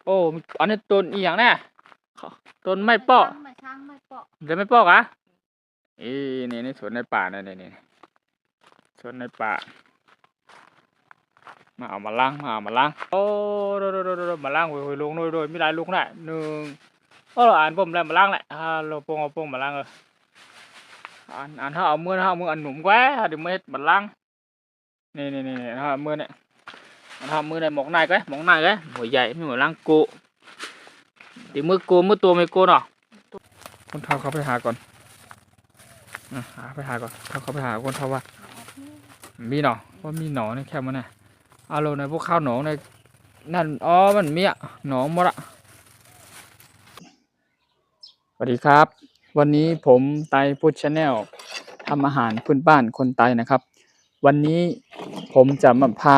อ้อันนี้ต้นอีหยังแน่ต้นไม้เปาะเดี๋ยวไม่ปอกอ่ะนี่สวนในป่านี่สวนในป่ามาเอามาล้างโอ้โดมาล้างโวยลงโดยไม่ได้ลุกได้หนึ่งอ่านผมแล้วมาล้างแหละเราปงเอาปงมาล้างอ่านถ้าเอามืออันหนุ่มแquáเดี๋ยวไม่มาล้างนี่ถ้ามือเนี่ยถ้ามือเนี่ยหมกนายหัวใหญ่ไม่เหมือนล้างกูตีมือกูมือตัวไม่กูเนาะคนเท่าเขาไปหาก่อนไปหาก่อนเขาไปหาคนเท่าว่ามีหนอว่ามีหนอในแค่มันน่ะเอาลงในพวกข้าวหนองในนั่นมันมีหนองหมดละสวัสดีครับวันนี้ผมไตพุทธชาแนลทำอาหารพื้นบ้านคนไตนะครับวันนี้ผมจะมาพา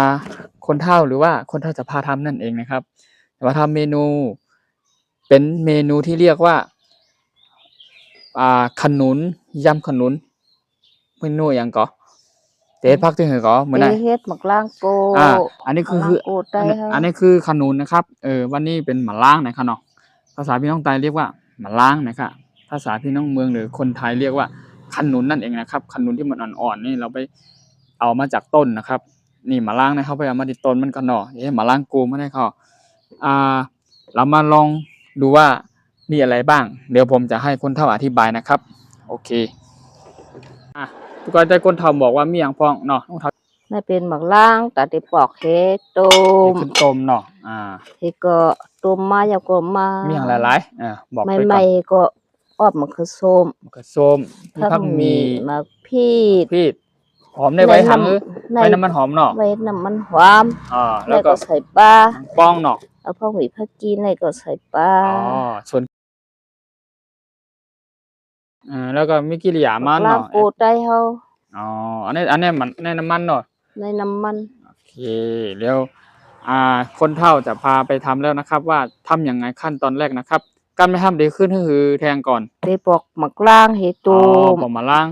คนเฒ่าหรือว่าคนเฒ่าจะพาทำนั่นเองนะครับมาทำเมนูเป็นเมนูที่เรียกว่าขนุนยำขนุนเมนูอย่างก่อเฮ็ดพักที่เหรอก่อเหมือนไหนเฮ็ดหมักล่างโกอันนี้คืออันนี้คือขนุนนะครับวันนี้เป็นหม่าล่างนะครับเนาะภาษาพี่น้องไทยเรียกว่าหม่าล่างนะครับภาษาพี่น้องเมืองหรือคนไทยเรียกว่าขนุนนั่นเองนะครับขนุนที่มันอ่อนๆนี่เราไปเอามาจากต้นนะครับนี่หม่าล่างนะเขาไปเอามาที่ต้นมันก็เนาะหม่าล่างกูไม่ได้เขาเรามาลองดูว่ามีอะไรบ้างเดี๋ยวผมจะให้คนเฒ่าอธิบายนะครับโอเคทุกคนใจคนเฒ่าบอกว่ามีอย่างพองเนาะไม่เป็นหมักล่างแต่ที่ปอกเฮ็ดต้มขึ้นต้มเนาะเฮ็ดก็ต้มมาอย่างก็มามีอย่างหลายๆบอกไปก่อนใหม่ๆก็ออกมะเขือส้มผักมีมะพีดหอมได้ไว้ทำไว้น้ำมันหอมเนาะไว้น้ำมันหอมแล้วก็ใส่ปลาป้องเนาะเอาผักหวีผักกีนอะไรก็ใส่ปลาส่วนแล้วก็มีกิริยามันเนาะกูได้เฮาอันนี้มันในน้ำมันเนาะในน้ำมันโอเคเดี๋ยวคนเฒ่าจะพาไปทำแล้วนะครับว่าทำอย่างไงขั้นตอนแรกนะครับการไม่ทำเดี๋ยวขึ้นคือแทงก่อนไปปอกหมักล่างเฮ็ดต้มปอกมาล้าง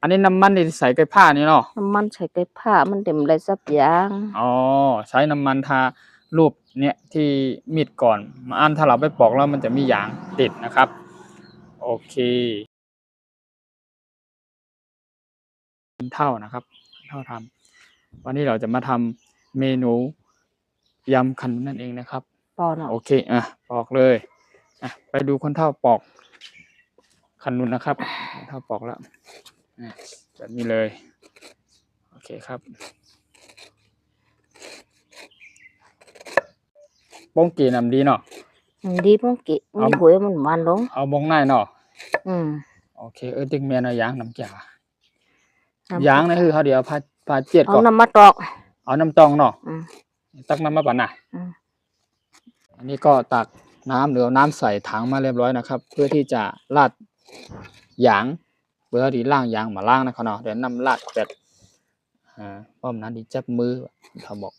อันนี้น้ำมันที่ใส่ไก่ผ้านี่เนาะน้ำมันใส่ไก่ผ้ามันเต็มอะไรสักอย่างใช้น้ำมันทารูปเนี่ยที่มีดก่อนถ้าเราไปปอกแล้วมันจะมีหยางติดนะครับโอเคเท่านะครับเท่าทำวันนี้เราจะมาทำเมนูยำขนุนนั่นเองนะครับปอกเนาะโอเคปอกเลยไปดูคนเท่าปอกขนุนนะครับเท่าปอกแล้วแบบนี้เลยโอเคครับป้องกีนำดีเนาะดีป้องกีมีหวยมันมันลงเอาบงในเนาะโอเคดึงเมียนยางน้ำจ่ายางนี่คือเขาเดี๋ยวพาเจียดก่อนเอาน้ำมาตอกเอาน้ำตองเนาะตักน้ำมาป่ะนะอันนี้ก็ตักน้ำหรือน้ำใส่ถังมาเรียบร้อยนะครับเพื่อที่จะราดยางเพื่อที่ล่างยางมาล่างนะครับเนาะเดี๋ยวนำราดแบบป้อมนั้นดีจับมือเขาบอก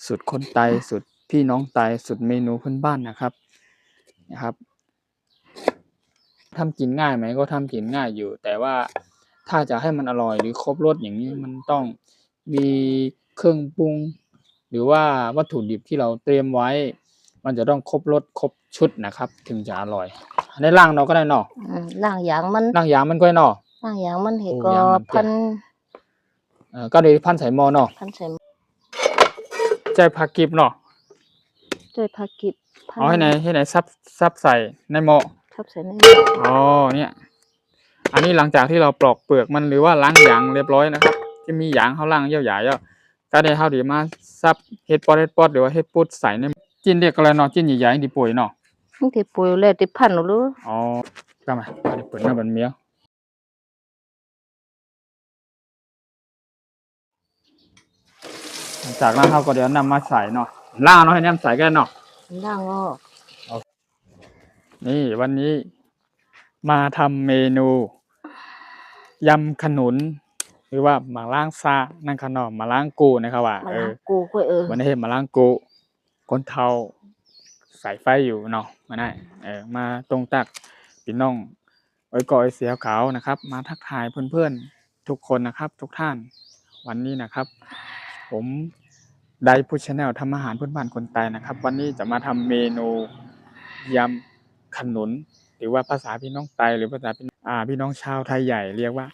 สุดคนไตสุดพี่น้องไตสุดเมนูพื้นบ้านนะครับทำกินง่ายไหมก็ทำกินง่ายอยู่แต่ว่าถ้าจะให้มันอร่อยหรือครบรสอย่างนี้มันต้องมีเครื่องปรุงหรือว่าวัตถุดิบที่เราเตรียมไว้มันจะต้องครบรสครบชุดนะครับถึงจะอร่อยในล่างเราก็ได้เนาะล่างยางมันก็เนาะล่างยางมันเห็ดก็พันก็เลยพันใส่หม้อเนาะพันใส่ใจผักกิบเนาะใจผักกิบเอาให้ไหนซับใส่ในหม้อใส่ในเนี่ยอันนี้หลังจากที่เราปลอกเปลือกมันหรือว่าล้างยางเรียบร้อยนะครับจะมียางเขาล่างเยี่ยวใหญ่ก็ได้เท่าดีมาซับเฮ็ดปอดหรือว่าเฮ็ดปุดใส่ในจิ้นเรียกอะไรเนาะจิ้นใหญ่ๆที่ป่วยเนาะที่ป่วยเลยที่พันหรือก็มาเปิดหน้าบันเมียวจากนั้นเขาก็เดี๋ยวนำมาใส่เนาะล่างเนาะให้น้ำใส่กันเนาะล่างนี่วันนี้มาทำเมนูยำขนุนหรือว่าหมาล่างซานั่นขนมมาล่างกูนะครับว่ากูวันนี้เห็นมาล่างกูคนเทาใส่ไฟอยู่เนาะมาได้มาตรงตักพี่น้องไว้ก่อยเสียขาวนะครับมาทักทายเพื่อนๆทุกคนนะครับทุกท่านวันนี้นะครับผม ได้พุชแนลทำอาหารพื้นบ้านคนใต้นะครับวันนี้จะมาทำเมนูยำขนุนหรือว่าภาษาพี่น้องไต้หรือภาษาพี่น้องชาวไทยใหญ่เรียกว่า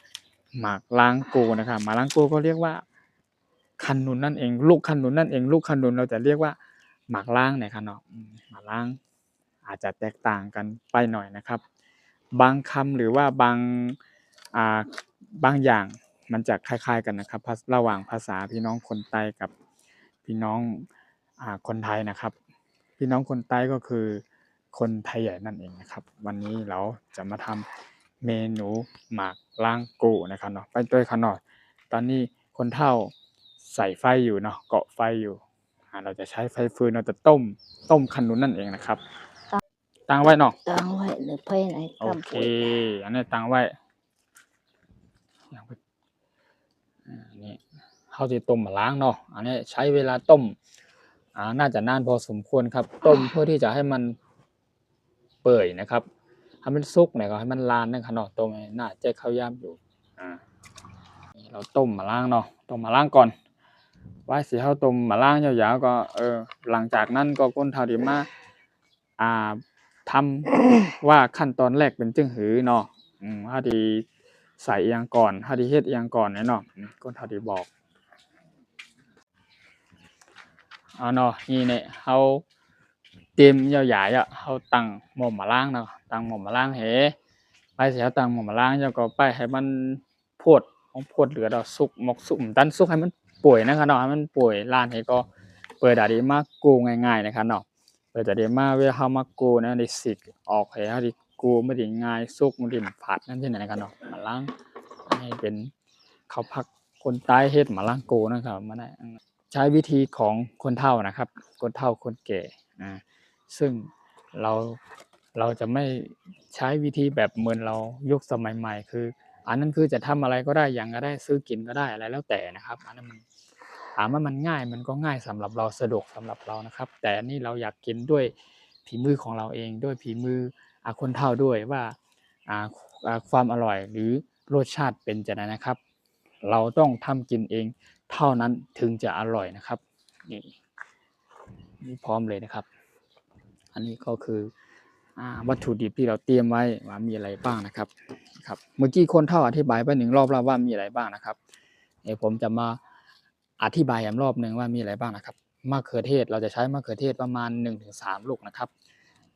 หมากล้างกูนะครับหมากล้างกูก็เรียกว่าขนุนนั่นเองลูกขนุนนั่นเองลูกขนุนเราจะเรียกว่าหมากล้างนะครับเนาะหมากล้างอาจจะแตกต่างกันไปหน่อยนะครับบางคำหรือว่าอ่าบางอย่างมันจะคล้ายๆกันนะครับระหว่างภาษาพี่น้องคนใต้กับพี่น้องคนไทยนะครับพี่น้องคนใต้ก็คือคนไทยใหญ่นั่นเองนะครับวันนี้เราจะมาทำเมนูหมากล้างกูนะครับเนาะไปด้วยกันหน่อยตอนนี้คนเฒ่าใส่ไฟอยู่เนาะเกาะไฟอยู่เราจะใช้ไฟฟืนเราจะต้มขนุนนั่นเองนะครับตั้งไว้เนาะ ตั้งไว้หรือเพ่นไอ้ โอก ำ เค ปุ๋ย อันนี้ตั้งไว้นี่เขาจะต้มมาล้างเนาะอันนี้ใช้เวลาต้มน่าจะนานพอสมควรครับต้มเพื่อที่จะให้มันเปื่อยนะครับให้มันสุกเนี่ยก็ให้มันลานนะครับเนาะต้มน่าจะเข้าย่ำอยู่เราต้มมาล้างเนาะต้มมาล้างก่อนไว้สิเขาต้มมาล้างยาวๆก็หลังจากนั้นก็ก้นเท่าดีมาทำว่าขั้นตอนแรกเป็นจึงหือเนาะถ้าดีใส่อย่างก่อนถ้าดีเฮ็ดอย่างก่อนเนาะก้นเท่าดีบอกเนาะนี่เนี่ยเขาเตรียมยาวๆเขาตั้งหม้อมาล้างเนาะตั้งหม้อมาล้างไปเสียตั้งหม้อมาล้างแล้วก็ไปให้มันพดเหลือดอกสุกหมกสุกตันสุกให้มันป่วยนะครับเนาะให้มันป่วยล้านให้ก็เปิดได้มากกูง่ายๆนะครับเนาะเปิดได้มาเวลาเฮามากูนะได้สิกออกให้เฮาได้กูไม่ได้ง่ายสุกมันได้ผัดนั่นที่ไหนนะครับเนาะมาล้างให้เป็นข้าวผักคนใต้เฮ็ดมาล้างกูนะครับมาได้ใช้วิธีของคนเฒ่านะครับคนเฒ่าคนแก่ซึ่งเราจะไม่ใช้วิธีแบบเหมือนเรายุคสมัยใหม่คืออันนั้นคือจะทำอะไรก็ได้อย่างก็ได้ซื้อกินก็ได้อะไรแล้วแต่นะครับอันนั้นมันถามว่ามันง่ายมันก็ง่ายสำหรับเราสะดวกสำหรับเรานะครับแต่นี่เราอยากกินด้วยฝีมือของเราเองด้วยฝีมือคนเฒ่าด้วยว่าความอร่อยหรือรสชาติเป็นจะไดนะครับเราต้องทำกินเองเท่านั้นถึงจะอร่อยนะครับนี่พร้อมเลยนะครับอันนี้ก็คือวัตถุดิบที่เราเตรียมไว้ว่ามีอะไรบ้างนะครับเมื่อกี้คนเฒ่าอธิบายไป1รอบแล้วว่ามีอะไรบ้างนะครับเดี๋ยวผมจะมาอธิบายอีกรอบนึงว่ามีอะไรบ้างนะครับมะเขือเทศเราจะใช้มะเขือเทศประมาณ 1-3 ลูกนะครับ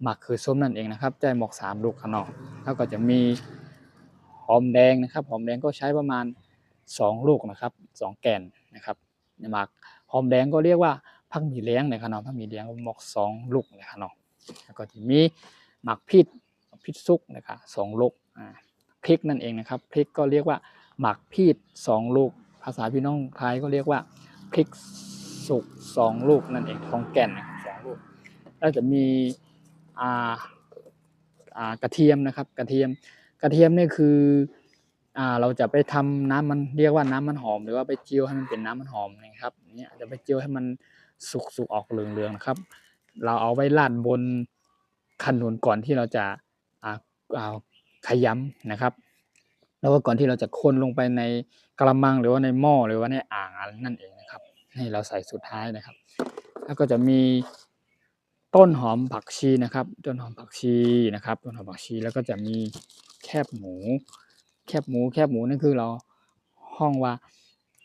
มะเขือส้มนั่นเองนะครับใจหมอก3ลูกครับเนาะแล้วก็จะมีหอมแดงนะครับหอมแดงก็ใช้ประมาณ2ลูกนะครับ2แก่นนะครับหมักหอมแดงก็เรียกว่าผักหมี่เลี้ยงนะครับเนาะผักหมี่เลี้ยงหมอก2ลูกนะครับเนาะแล้วก็จะมีหมักพริกสุกนะครับ2ลูกพริกนั่นเองนะครับพริกก็เรียกว่าหมักพริก2ลูกภาษาพี่น้องไทยก็เรียกว่าพริกสุก2ลูกนั่นเอง2แก่นนะครับ2ลูกแล้วจะมีกระเทียมนะครับกระเทียมนี่คือเราจะไปทำน้ำมันเรียกว่าน้ำมันหอมหรือว่าไปเจียวให้มันเป็นน้ำมันหอมนะครับเนี่ยจะไปเจียวให้มันสุกออกเหลืองๆนะครับเราเอาไว้ราดบนขนุนก่อนที่เราจะขยำนะครับแล้วก็ก่อนที่เราจะคนลงไปในกระมังหรือว่าในหม้อหรือว่าในอ่างนั่นเองนะครับให้เราใส่สุดท้ายนะครับแล้วก็จะมีต้นหอมผักชีนะครับต้นหอมผักชีนะครับต้นหอมผักชีแล้วก็จะมีแคบหมูนั่นคือเราห้องว่า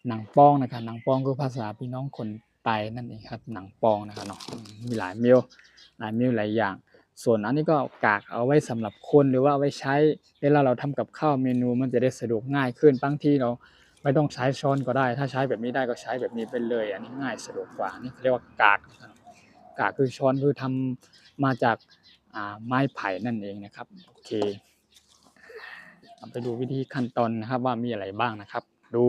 หนังป้องนะครับหนังป้องคือภาษาพี่น้องคนใต้นั่นเองครับหนังป้องนะครับเนาะมีหลายเมนูหลายอย่างส่วนอันนี้ก็กากเอาไว้สำหรับคนหรือว่าเอาไว้ใช้เวลาเราทำกับข้าวเมนูมันจะได้สะดวกง่ายขึ้นบางทีเราไม่ต้องใช้ช้อนก็ได้ถ้าใช้แบบนี้ได้ก็ใช้แบบนี้ไปเลยอันนี้ง่ายสะดวกกว่านี่เรียกว่ากากคือช้อนคือทำมาจากไม้ไผ่นั่นเองนะครับโอเคไปดูวิธีขั้นตอนนะครับว่ามีอะไรบ้างนะครับดู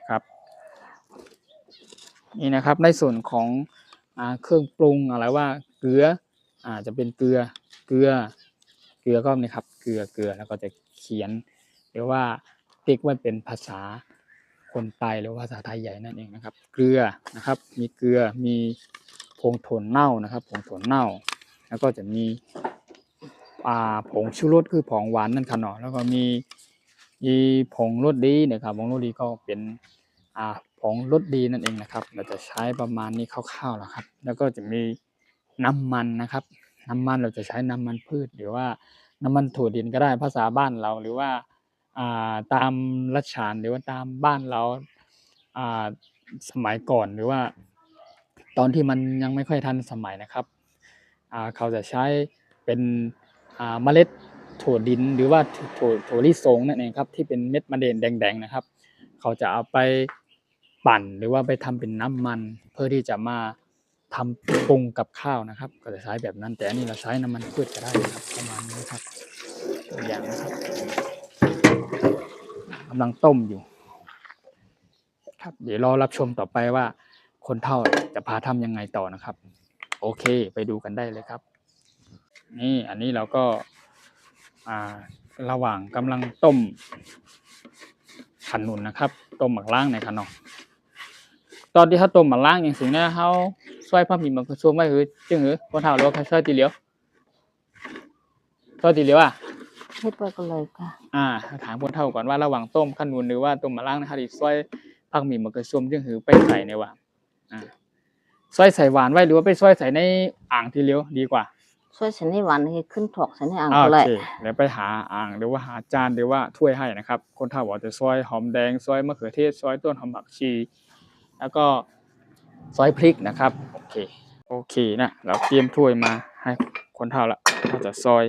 ครับนี่นะครับในส่วนของเครื่องปรุงอะไรว่าเกลือจะเป็นเกลือก็นี่ครับเกลือแล้วก็จะเขียนหรือว่าติ๊กไว้เป็นภาษาคนใต้หรือภาษาไทยใหญ่นั่นเองนะครับเกลือนะครับมีเกลือมีผงถั่วเน่านะครับผงถั่วเน่าแล้วก็จะมีผงชูรสคือของหวานนั่นค่ะเนาะแล้วก็มีผงรสดีนะครับผงรสดีก็เป็น ผงรสดีนั่นเองนะครับเราจะใช้ประมาณนี้คร่าวๆแล้วครับแล้วก็จะมีน้ำมันนะครับน้ำมันเราจะใช้น้ำมันพืชหรือว่าน้ำมันถั่วดินก็ได้ภาษาบ้านเราหรือว่าตามรัชฉานหรือว่าตามบ้านเราสมัยก่อนหรือว่าตอนที่มันยังไม่ค่อยทันสมัยนะครับเขาจะใช้เป็นเมล็ดถั่วดินหรือว่าถั่วลิสงนั่นเองครับที่เป็นเม็ดมะเร็งแดงๆนะครับเขาจะเอาไปปั่นหรือว่าไปทำเป็นน้ำมันเพื่อที่จะมาทำปรุงกับข้าวนะครับก็จะใช้แบบนั้นแต่อันนี้เราใช้น้ำมันพืชก็ได้ครับประมาณนี้ครับตัวอย่างนะครับกำลังต้มอยู่ครับเดี๋ยวรอรับชมต่อไปว่าคนเฒ่าจะพาทำยังไงต่อนะครับโอเคไปดูกันได้เลยครับนี่อันนี้เราก็ระหว่างกำลังต้มขนุนนะครับต้มหมักล้างในขนมตอนที่เขาต้มหมักล้างอย่างสิ่งนี้เขาช่วยพระมีมันก็ช่วยไม่คือจึงหรือคนเฒ่าเราใครช่วยตีเหลียวช่วยตีเหลียวเฮ็ดไปก็เลยค่ะถามคนเฒ่าก่อนว่าระหว่างต้มขนุนหรือว่าต้มหมักล้างนะครับที่ช่วยพักมีมันก็ช่วยจึงหรือไปใส่ในว่าช่วยใส่หวานไว้หรือว่าไปช่วยใส่ในอ่างทีเหลียวดีกว่าช่วยฉันให้หวานให้ขึ้นถอกฉันให้อ่างก็เลยเดี๋ยวไปหาอ่างหรือว่าหาจานหรือว่าถ้วยให้นะครับคนเฒ่าบอกจะซอยหอมแดงซอยมะเขือเทศซอยต้นหอมผักชีแล้วก็ซอยพริกนะครับโอเคนะเราเตรียมถ้วยมาให้คนเฒ่าละเราจะซอย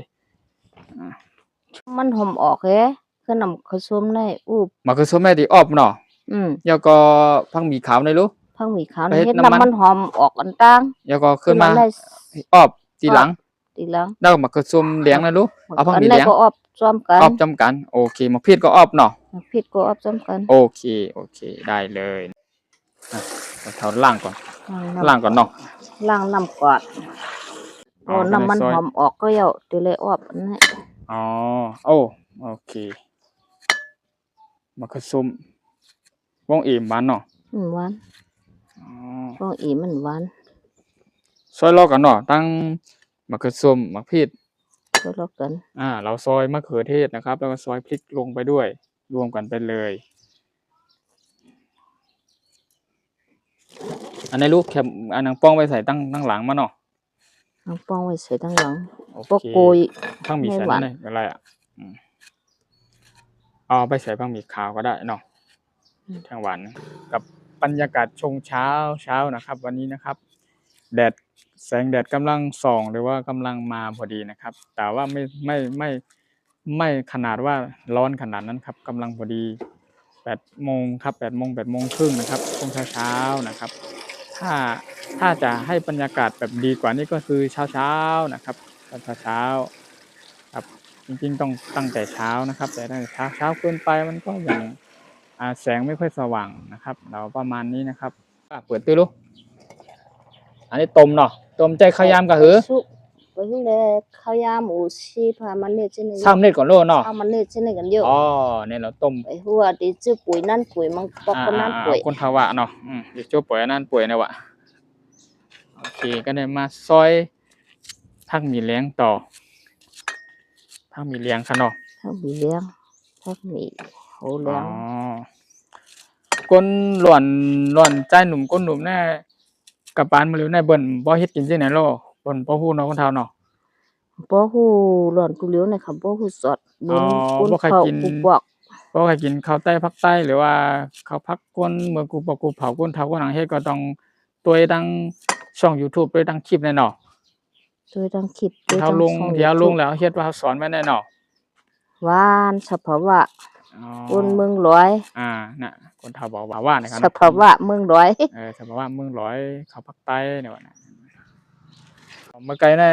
มันหอมออกคือนำข้าวส้มได้มะเขือส้มแม่ดีออบเนาะแล้วก็พังหมี่ขาวในรู้พังหมี่ขาวนี่เฮ็ดน้ำมันหอมออกอันต่างแล้วก็ขึ้นมาออบทีหลังแล้วมะเขือส้มเหลียงนะรู้เอาพังหมี่เหลียงก็ออบจ้อมกันออบจำกันโอเคมะพริกก็ออบเนาะมะพริกก็ออบจ้อมกันโอเคได้เลยเท่าล่างก่อนเนาะล้างน้ำก่อนน้ำมันหอมออกก็เยาตีเลยออบอันนี้โอเคมะเขือส้มว่องเอ็มหวานเนาะหวานว่องเอ็มมันหวานซอยลอกกันเนาะตั้งมะเขือส้มมะพริกซอยลอกกันเราซอยมะเขือเทศนะครับแล้วก็ซอยพริกลงไปด้วยรวมกันไปเลยอันนี้ลูกแคมอันนังป้องไว้ใส่ตั้งหลังมาเนาะนังป้องไว้ใส่ตั้งหลังปกโกยทั้งมีสันเลยอะไรไปใส่บ้างมีขาวก็ได้เนาะทางหวานกับบรรยากาศชงเช้านะครับวันนี้นะครับแสงแดดกำลังส่องหรือว่ากำลังมาพอดีนะครับแต่ว่าไม่ขนาดว่าร้อนขนาดนั้นครับกำลังพอดี8 โมงครับ8 โมงครึ่งนะครับช่วงเช้านะครับถ้าจะให้บรรยากาศแบบดีกว่านี้ก็คือเช้านะครับเช้าครับจริงๆต้องตั้งแต่เช้านะครับแต่ถ้าเช้าเกินไปมันก็ยังแสงไม่ค่อยสว่างนะครับเราประมาณนี้นะครับเปิดตู้ลูกอันนี้ต้มเนาะต้มใจข้าวยามกะหือไปที่เลยข้าวยามชีพามันเนี่ยเช่นนี้3 เม็ดก่อนโลเนาะมันเนี่ยเช่นนี้กันเยอะเนี่ยเราต้มไปหัวดิจื้อปุ๋ยนั่นปุ๋ยมังปอกนั่นปุ๋ยคนทวะเนาะดิจื้อปุ๋ยนั่นปุ๋ยนะวะโอเคก็ได้มาซอยทักมีเลี้ยงต่อทักมีเลี้ยงค่ะเนาะทักมีเลี้ยงทักมีโหเลี้ยงก้นหล่อนใจหนุ่มก้นหนุ่มแน่กับปานมาเร็วแน่เบิ่นบ่เฮ็ดกินจังไหนโลเบิ่นบ่ฮู้เนาะคนเฒ่าเนาะบ่ฮู้หล่อนกูเลี้ยวในคำบ่ฮู้สดเบิ่นบ่เคยกินบ่เคยกินข้าวใต้ภาคใต้หรือว่าข้าวผักก้นเมื่อกูบอกกูเผาก้นเฒ่าก้นหลังเฮ็ดก็ต้องตัวดังช่อง YouTube ด้วยดังคลิปแน่เนาะด้วยดังคลิปเฮาลงแล้วเฮ็ดว่าสอนไว้แน่เนาะหวานเฉพาะว่าคนเมืองร้อยน่ะคนเฒ่าบอกว่านะครับเฉพาะว่าเมืองร้อยเฉพาะว่าเมืองร้อยข้าวภาคใต้เนี่ยว่านะมาไกลใน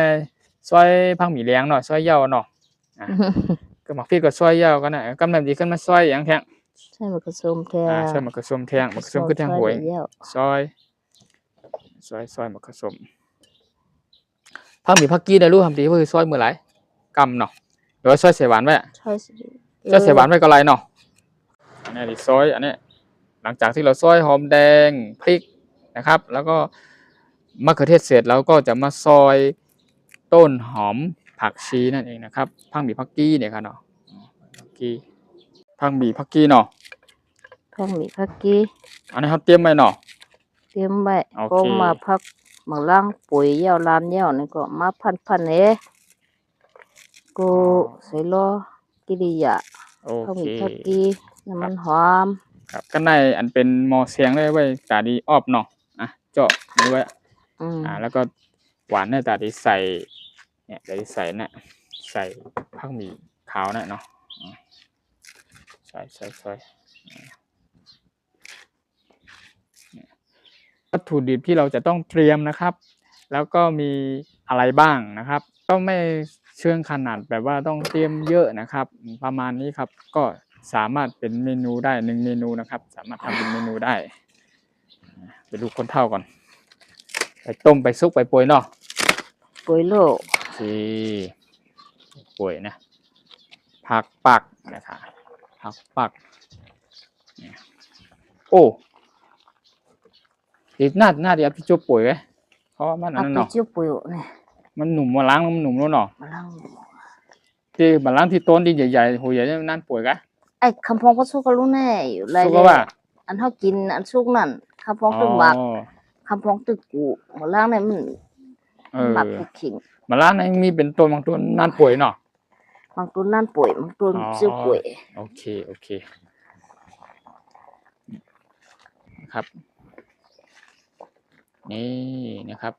ซอยพังหมี่เลี้ยงเนาะซอยเยาเนาะก็มักพี่ก็ซอยเยากันน่ะกำลังดีขึ้นมาซอยหยังแท้งใช่มะกะส้มแท้ใช่มะกะส้มแท้งมะกะส้มคือแท้งหวยซอยมะกะส้มพังหมี่พักกี้ได้รู้ทำดีคือซอยมื้อหลายกำเนาะหรือว่าซอยใส่หวานไว้ซอยใส่หวานไว้ก็ไรเนาะอันนี้ดิซอยอันนี้หลังจากที่เราซอยหอมแดงพริกนะครับแล้วก็มะเขือเทศเสร็จเราก็จะมาซอยต้นหอมผักชีนั่นเองนะครับพังหมี่พักกี้เนี่ยครับเนาะพังหมี่พักกี้เนาะ พักหมีพักกี อันนี้เขาเตรียมไว้เนาะ เตรียมไว้ โอเค ก็มาพักมาล้างปุ๋ยยาวลานยาวนี่ก็มาพันเอก็ใส่ล้อกิริยา โอ พักห เค มีพักกีน้ำมันหอม ครับก็ในอันเป็นหม้อเสียงได้ไว้ตาดีออบเนาะอ่ะเจาะนี่ไว้ แล้วก็หวานเนี่ยตาดีใส่เนี่ยตาดีใส่เนี่ยใส่ผักหมี่ขาวเนี่ยเนาะใส่วัตถุดิบที่เราจะต้องเตรียมนะครับ แล้วก็มีอะไรบ้างนะครับ ก็ไม่เชิงขนาดแบบว่าต้องเตรียมเยอะนะครับ ประมาณนี้ครับก็สามารถเป็นเมนูได้1เมนูนะครับ สามารถทำเป็นเมนูได้ไปดูคนเท่าก่อนไปต้มไปซุกไปป่วยเนาะ ปุ๋ยโล ที่ป่วยนะผักปักนะครับผักปักเนี่ยโอ้ดีน่าจะพี่จุ๊บป่วยไหมเพราะว่ามันอันนั้น ปิ เนาะ จิ้วปุ๋ยนี่ มันหนุ่มมาล้างมันหนุ่มแล้วเนาะ มาล้าง ที่มาล้างที่ต้นที่ใหญ่ๆหัวใหญ่นั่นป่วยกะ ไอ้คำพองก็สู้กับลูกแน่อยู่ไร สู้ก็ว่า อันเฮากินอันสุกนั่นคำพองตึกหมักคำพองตึกกูมาล้างนี่มันหมักกูขิง มาล้างในมีเป็นต้นบางต้นนั่นป่วยเนาะ บางตัวนั่นป่วยบางตัวซิ่วป่วย โอเคครับนี่นะครั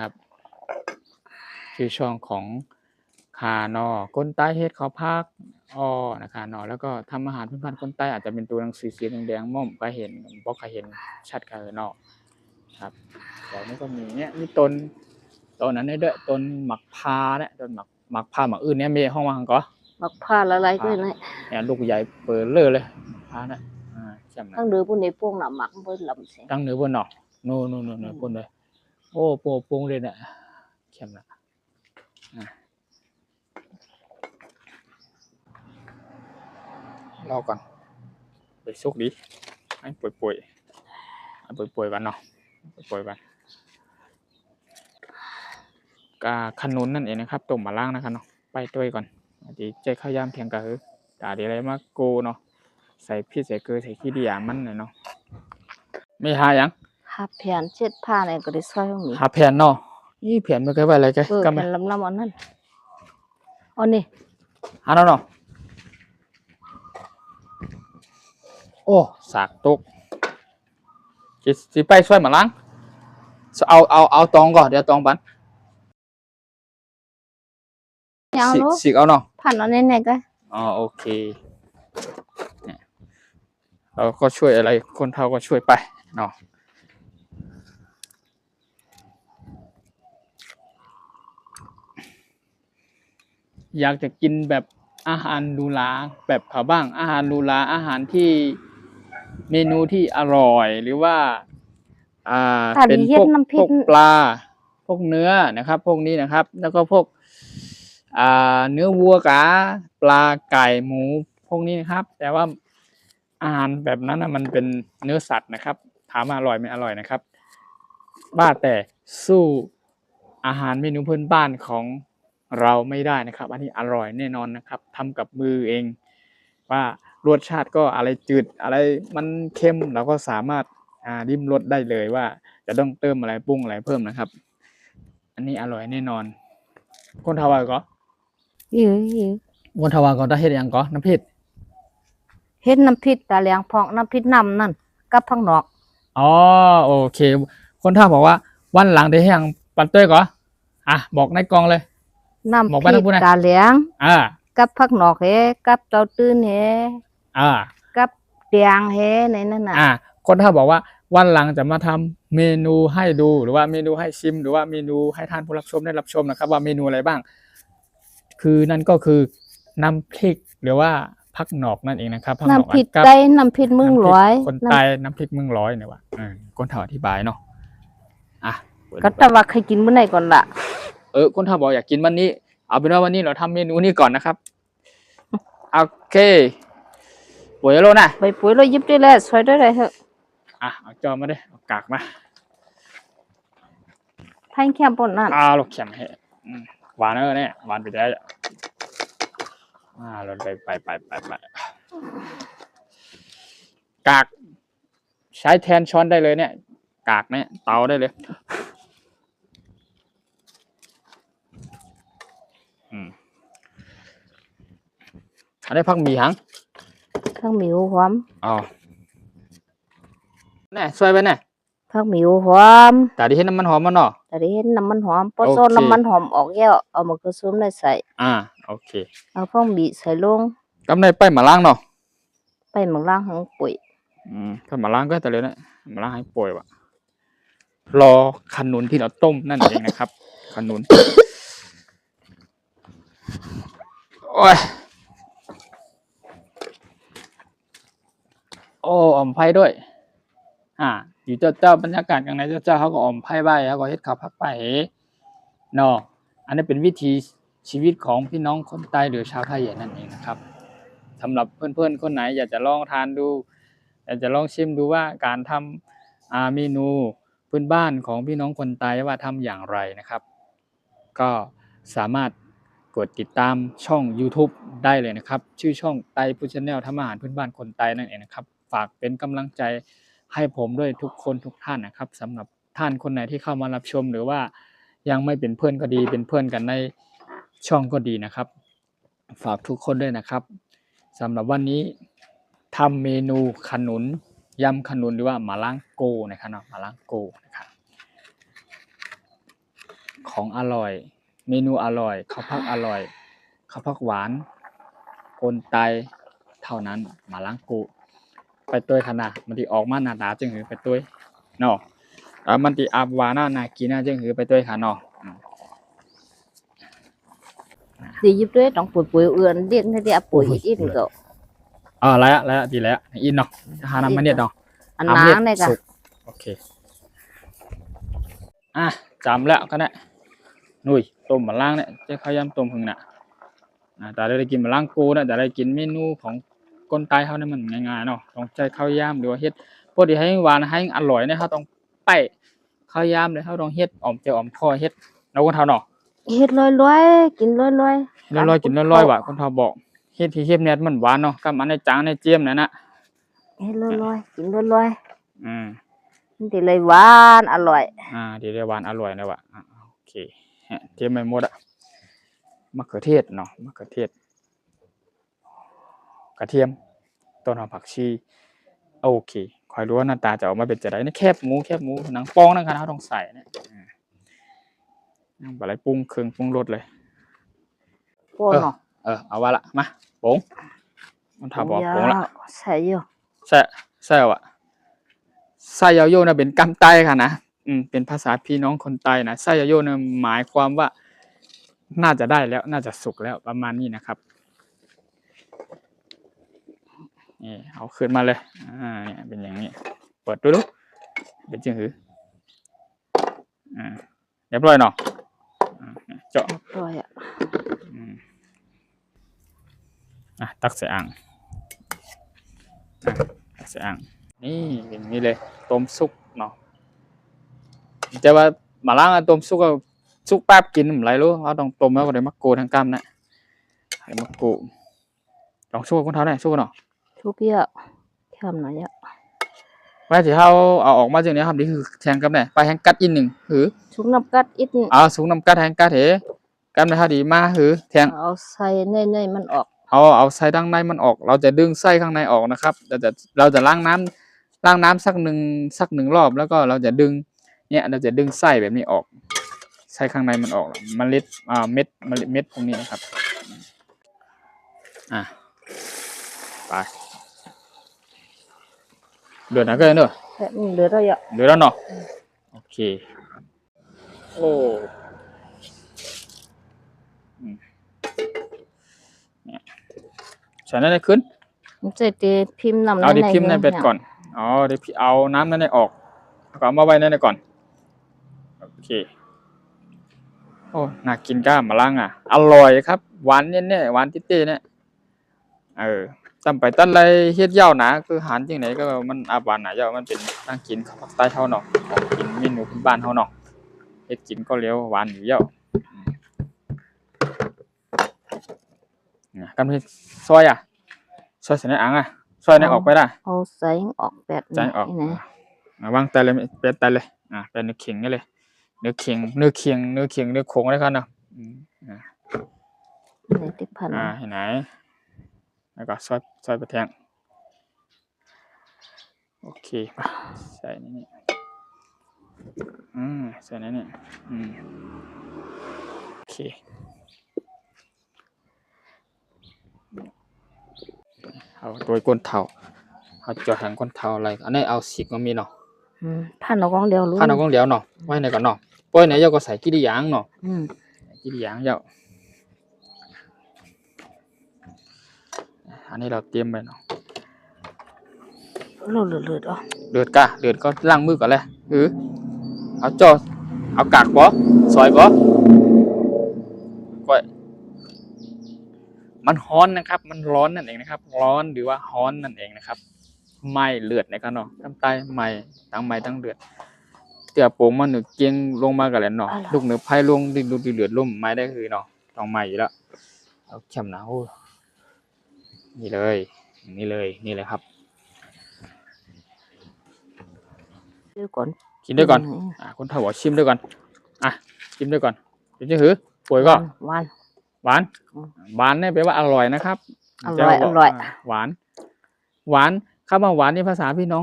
บชื่อช่องของคานอคนใต้เฮ็ดข้าวพักนะคะเนาะแล้วก็ทำอาหารพื้นบ้านคนใต้อาจจะเป็นตัวหนังสือสีแดงๆม่อมก็เห็นบ่เคยเห็นชัดกันเนาะครับแล้วนี่ก็มีเนี่ยมีต้นนั้นได้ด้วยต้นหมักพาเนี่ยต้นหมักพาหมักอื่นเนี่ยมีห้องว่างก็ หมักผ้าละลายก็นี่ เนี่ยลูกใหญ่เปิดเลยพานะจำนะ ตั้งเดือปุ่นในพวกน่ะหมักเบิ่ลำเสีย ตั้งเหนือบนเนาะโน่บนเลยโอ้โป่งเลยเนี่ยเข้มนะรอก่อนไปสุกดีให้ป่วยกันเนาะป่วยกันกาขนุนนั่นเองนะครับต้มมาล้างนะครับเนาะไปตัวก่อนดีใจข้าวยามเพียงกะหือตาดีอะไรมาโกเนาะใส่พริกใส่เกลือใส่ขี้ดิยามันเนาะไม่หายัง หาแผ่นเช็ดผ้าเนี่ยก็ได้ซอยมี หาแผ่นเนาะนี่แผ่นมันเคยไว้อะไรแกก็ไม่ แผ่นลำอันนั้นอันนี้ หาเนาะโอ้สากตุกสิไปช่วยมาล้างเอาตองก่อนเดี๋ยวตองปัน เอาลูก สิเอาเนาะ ผ่านอันนี้ไหนก็ โอเคเนี่ยเราก็ช่วยอะไรคนเฒ่าก็ช่วยไปเนาะอยากจะกินแบบอาหารหรูหราแบบเขาบ้างอาหารหรูหราอาหารที่เมนูที่อร่อยหรือว่าเป็นพวกปลาพวกเนื้อนะครับพวกนี้นะครับ แล้วก็พวกเนื้อวัวกาปลาไก่หมูพวกนี้นะครับ แต่ว่าอาหารแบบนั้นนะมันเป็นเนื้อสัตว์นะครับถามว่าอร่อยไม่อร่อยนะครับว่าแต่สู้อาหารเมนูพื้นบ้านของเราไม่ได้นะครับอันนี้อร่อยแน่นอนนะครับทำกับมือเองว่ารสชาติก็อะไรจืดอะไรมันเค็มเราก็สามารถริมรสได้เลยว่าจะต้องเติมอะไรปรุงอะไรเพิ่มนะครับอันนี้อร่อยแน่นอนคนทาวาก็คนทาวาก็ได้เฮ็ดหยังก็น้ำพริก เฮ็ดน้ำพริกตาเหลียงพองน้ำพริกน้ำนั่นกับผักนอก โอเคคนท่าบอกว่าวันหลังได้เฮ็ดหยังปันเต้ยก็บอกในกองเลย น้ำพริกตาเหลียงกับผักนอกเฮกับเต้าตื้นเฮกับเตียงเฮในนั่นน่ะคนท่าบอกว่าวันหลังจะมาทำเมนูให้ดูหรือว่าเมนูให้ชิมหรือว่าเมนูให้ท่านผู้รับชมได้รับชมนะครับว่าเมนูอะไรบ้างคือนั่นก็คือน้ำพริกหรือว่าผักหนอกนั่นเองนะครับน้ำพริกไต้น้ำพริกเมืองร้อยคนใต้น้ำพริกเมืองร้อยเนี่ยว่าคนท่าอธิบายเนาะก็แต่ว่าใครกินมื้อไหนก่อนล่ะคนท่าบอกอยากกินวันนี้เอาเป็นว่าวันนี้เราทำเมนูนี้ก่อนนะครับโอเคปุ๋ยโลนะไปปุ๋ยเรายิบได้แล้วซอยได้เลยเถอะเอาจอมาได้เอากากมาพันแคมปนนั่นลูกแคมให้หวานเนี่ยหวานไปได้เราไป กากใช้แทนช้อนได้เลยเนี่ยกากเนี่ยเตาได้เลยอันนี้พักหมี่หัง ผักหมิวหอม อ๋อแน่ช่วยไปแน่ ผักหมิวหอม แต่ที่เห็นน้ำมันหอมมันเนาะ แต่ได้เห็นน้ำมันหอมพอ โอเค โซนน้ำมันหอมออกแล้วเอามากระซุมได้ใส่ โอเค เอาผักหมิใส่ลง กำในไปมาล้างเนาะ ไปหมักล่างของปุ๋ย ถ้ามาล้างก็แต่เลยนะมาล้างให้ป่วยว่ะรอขนุนที่เราต้มนั่นเองนะครับ ขนุน โอ้ยโอ้อมไผ่ด้วย อยู่เจ้าบรรยากาศอย่างไรเจ้าเขาก็อมไผ่ใบเขาก็เฮ็ดข้าวผักไปเนาะอันนี้เป็นวิธีชีวิตของพี่น้องคนใต้หรือชาวไทยอย่างนั่นเองนะครับสำหรับเพื่อนๆคนไหนอยากจะลองทานดูอยากจะลองชิมดูว่าการทำเมนูพื้นบ้านของพี่น้องคนใต้ว่าทำอย่างไรนะครับ ก็สามารถกดติดตามช่อง YouTube ได้เลยนะครับชื่อช่องไต้ฟู้ดชาแนลทำอาหารพื้นบ้านคนใต้นั่นเองนะครับฝากเป็นกำลังใจให้ผมด้วยทุกคนทุกท่านนะครับสำหรับท่านคนไหนที่เข้ามารับชมหรือว่ายังไม่เป็นเพื่อนก็ดีเป็นเพื่อนกันในช่องก็ดีนะครับฝากทุกคนด้วยนะครับสำหรับวันนี้ทำเมนูขนุนยำขนุนหรือว่ามาล้างโกนะครับเนาะมาล้างโกนะครับของอร่อยเมนูอร่อยข้าวผักอร่อยข้าวผักหวานคนไตเท่านั้นมาล้างโกไปตัวขนาดมันที่ออกมาหน้าตาจึงหือไปตัวเนาะมันที่อาบหวานน่ากินน่าจึงหือไปตัวค่ะเนาะ ดียิบด้วยต้องปุ๋ยเอื่อนเรียกให้ได้ปุ๋ยอีกก็ แล้วดีแล้วอินเนาะหาน้ำมันเนี่ยเนาะ อันน้ำเนี่ยก็ โอเคจำแล้วก็ได้นุ่ยต้มมะล่างเนี่ยจะข้าวยำต้มหึงน่ะแต่ได้กินมะล่างกูนะแต่ได้กินเมนูของคนใต้เขาเนี่ยมันง่ายๆเนาะต้องใช้ข้าวยำหรือว่าเฮ็ดพอดีให้หวานให้อร่อยเนี่ยเขาต้องไปข้าวยำเลยเขาต้องเฮ็ดออมเจียวออมคอเฮ็ดเราคนเท่าเนาะ เฮ็ดลอยๆกินลอย ลอยกินลอยว่ะคนเท่าบอกเฮ็ดที่เฮ็ดเนี่ยมันหวานเนาะกับอันในจางในเจียมนั่นน่ะ เฮ็ดลอยกินลอย มันสิเลยหวานอร่อย ดีเลยหวานอร่อยนะว่ะโอเคเตรียมไปหมดอะมะเขือเทศเนาะมะเขือเทศกระเทียมต้นหอมผักชีโอเคคอยรู้ว่าหน้าตาจะออกมาเป็นจะไดนี่แคบหมูหนังปองนะครับเราต้องใส่เนี่ยอะไรปรุงเครื่องปรุงรสเลย โป้เนาะ เอาว่าละมาปรุงมันทำบอกปรุงละ ใส่อยู่ ใส่อ่ะไส้ยาโยนะเป็นกำไตค่ะนะเป็นภาษาพี่น้องคนใต้นะไส้ยาโยนะหมายความว่าน่าจะได้แล้วน่าจะสุกแล้วประมาณนี้นะครับนี่เอาขึ้นมาเลยเนี่ยเป็นอย่างนี้เปิดดูเป็นจังหือเรียบร้อยเนาะเจาะ อร่อยตักใส่อ่างตักใส่อ่างนี่อย่างนี้เลยต้มซุกเนาะแต่ว่ามาล้างต้มซุกก็ซุกแป๊บกินอะไรรู้เขาต้องต้มแล้วก็ได้มะกรูดทั้งกำนะได้มะกรูดลองซุกคนเท่าไหร่ซุกเนาะ ทุกอย่างทำหน่อยอ่ะ ว่าที่เขาเอาออกมาจากนี้ครับนี่คือแทงกับไหนไปแทงกัดอินหนึ่งหือ ชุบน้ำกัดอีก สูงนำกัดแทงกัดเหกันนะฮะดีมาหือแทง เอาใส่เนยมันออก เอาไส้ด้านในมันออกเราจะดึงไส้ข้างในออกนะครับเราจะล้างน้ำสักหนึ่งรอบแล้วก็เราจะดึงเนี่ยเราจะดึงไส้แบบนี้ออกไส้ข้างในมันออกเมล็ดเม็ดพวกนี้นะครับไปเดือดนะก็เนอะ เหลือแล้วอ่ะ เดือดแล้วเนาะโอเคโอ้ใส่นั่นได้ขึ้น มันจะตีพิมพ์น้ำ เอาดิพิมพ์ในเบ็ดก่อนเดี๋ยวเอาน้ำนั้นในออกแล้วก็เอามาไว้นั่นก่อนโอเคโอ้น่ากินก้ามมาล่างอร่อยครับหวานเนี่ยหวานติ๊ๆเนี่ยจำไปตั้งไรเฮ็ดเย้าหนาคือหารจริงไหนก็มันอาหวานหนาเย้ามันเป็นนั่งกินข้าวผักใต้เท่าเนาะของกินเมนูพื้นบ้านเท่าเนาะเฮ็ดกินก็เลี้ยวหวานอยู่เย้ากันเป็นซอยใส่ในอ่าง ซอยในออกไปได้ เอาใส่ออกแบบ ใจ นี้ ออก นะ วางแต่เลยเป็นแต่เลยเป็นเนื้อเข่งนี่เลยเนื้อเข่งเนื้อโคงได้ครับเนาะ ในที่พัน เห็นไหมแล้วก็ซอยไปแทงโอเคใส่นี่ใส่นี่โอเคเอาตัวก้นเท้าเอาจอดหางก้นเท้าอะไรอันนี้เอาสิกมันมีเนาะ พันเอากองเดียวรู้ พันเอากองเดียวเนาะไว้ในก่อนเนาะป้อยไหนเจ้าก็ใส่กี่ดีหยางเนาะกี่ดีหยางเจ้าอันนี้เราเตรียมไปเนาะ เลือดอ๋อ เดือดก็ล้างมือก่อนเลยเอาจอเอากากบ่ซอยบ่ก้อยมันร้อนนะครับมันร้อนนั่นเองนะครับร้อนหรือว่าฮ้อนนั่นเองนะครับไหม้เลือดนะครับเนาะน้ำใต้ไหม้ตั้งเดือดเตี่ยโป่งมันหนึ่งเกียงลงมากันแล้วเนาะลูกเนื้อไผ่ลงดินดูเลือดล่มไม้ได้คือเนาะต้องไหม้อยู่แล้วเอาเข้มนะโอ้นี่เลยนี่เลยครับ เดี๋ยวก่อน กินด้วยก่อนคนเฒ่าบอกชิมด้วยก่อนชิมด้วยก่อนเป็นจะหือป่วยก็ หวาน หวานเนี่ยแปลว่าอร่อยนะครับ อร่อย หวานคำว่าหวานในภาษาพี่น้อ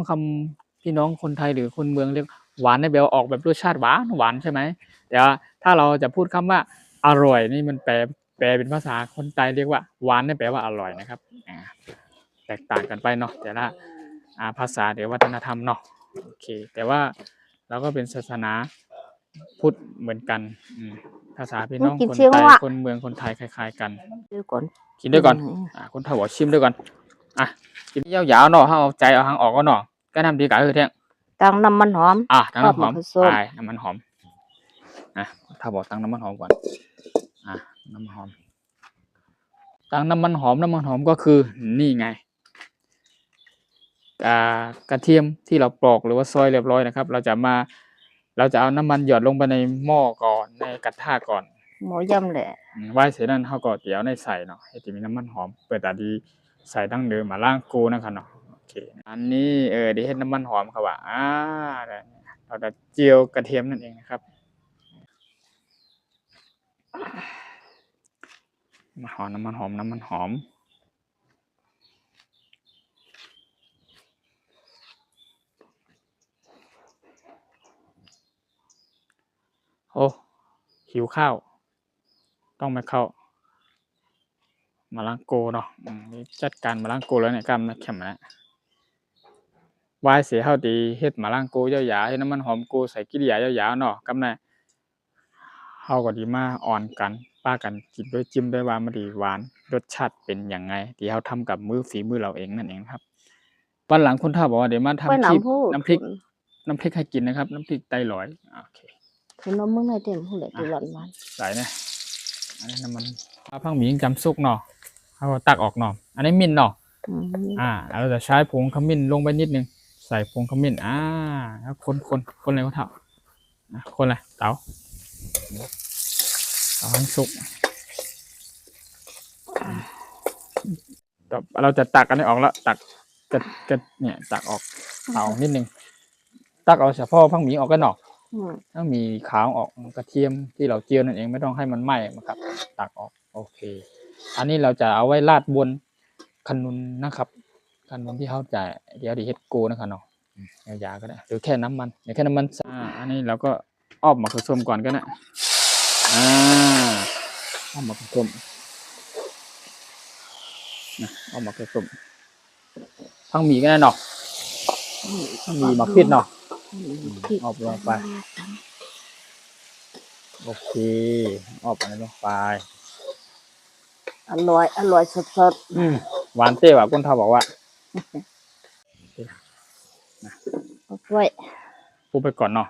งคนไทยหรือคนเมืองเรียกหวานเนี่ยแปลว่าออกแบบรสชาติหวานใช่ไหมแต่ว่าถ้าเราจะพูดคำว่าอร่อยนี่มันแปลเป็นภาษาคนไทยเรียกว่าหวานเนี่ยแปลว่าอร่อยนะครับแตกต่างกันไปเนาะแต่ละภาษาหรือวัฒนธรรมเนาะโอเคแต่ว่าเราก็เป็นศาสนาพุทธเหมือนกันภาษาพี่น้องคนไทยคนเมืองคนไทยคล้ายๆกัน เดี๋ยวก่อน กินด้วยก่อนคนเฒ่าบอกชิมด้วยก่อนกินยาวๆเนาะเอาใจเอาหางออกก็เนาะก็ทำดีกว่าคือเที่ยง ตั้งน้ำมันหอม ตั้งน้ำหอมไปน้ำมันหอมถ้าบอกตั้งน้ำมันหอมก่อนน้ำหอมตั้งน้ำมันหอมก็คือนี่ไงกระเทียมที่เราปอกหรือว่าซอยเรียบร้อยนะครับเราจะเอาน้ำมันหยอดลงไปในหม้อก่อนในกระทะก่อนหมูย่ำแหละไว้เสร็จนั้นเขาก็เดี๋ยวในใส่เนาะให้จะมีน้ำมันหอมเปิดตาดีใส่ตั้งเดิมมาล่างกูนะครับเนาะโอเคอันนี้ดีให้น้ำมันหอมครับว่าเราจะเจียวกระเทียมนั่นเองนะครับน้ำมันหอมโอ้หิวข้าวต้องมาเข้ามาล้างโกเนาะนี่จัดการมาล้างโกแล้วเนี่ยกำนะแข็มนะวายเสียเท่าดีเฮ็ดมาล้างโกยาวๆให้น้ำมันหอมโกใส่กิริยายาวๆเนาะกำนะเฮาก็ดีมาอ่อนกันป้ากันกินด้วยจิ้มด้วยว่ามันดีหวานรสชาติเป็นยังไงที่เฮาทำกับฝีมือเราเองนั่นเองครับวันหลังคุณท่าบอกว่าเดี๋ยวมาทำคลิปน้ำพริกให้กินนะครับน้ำพริกไตหลอยโอเคคือน้ำมึงให้เต็มผู้ใดที่ร้อนมันใส่เนี่ยอันนี้น้ำมันพังหมีจำซุกเนาะเอาตักออกเนาะอันนี้มิ้นเนาะเราจะใช้ผงขมิ้นลงไปนิดนึงใส่ผงขมิ้นแล้วคนอะไรก็เท่าคนอะไรเต๋าให้สุกเราจะตักอันนี้ออกแล้วตักเนี่ยตักออกเตานิดนึงตักเอาเฉพาะพังหมีออกก็เนาะถ้ามีขาวออกกระเทียมที่เราเจียวนั่นเองไม่ต้องให้มันไหม้นะครับตักออกโอเคอันนี้เราจะเอาไว้ราดบนขนุนนะครับขนุนที่เขาจะเดี๋ยวดีเฮ็ดโกนะครับเนาะยาวๆก็ได้หรือแค่น้ำมันแค่น้ำมันอันนี้เราก็อ้อมมะเขือส้มก่อนก็ได้อ้อมมะเขือส้มอ้อมมะเขือส้มพังหมีก็ได้เนาะพังหมีมะพริกเนาะออกลงไปโอเคออกอะไรลงไปอร่อยสดหวานเต้ว่ะคนเฒ่าบอกว่าไว้อุบไปก่อนเนาะ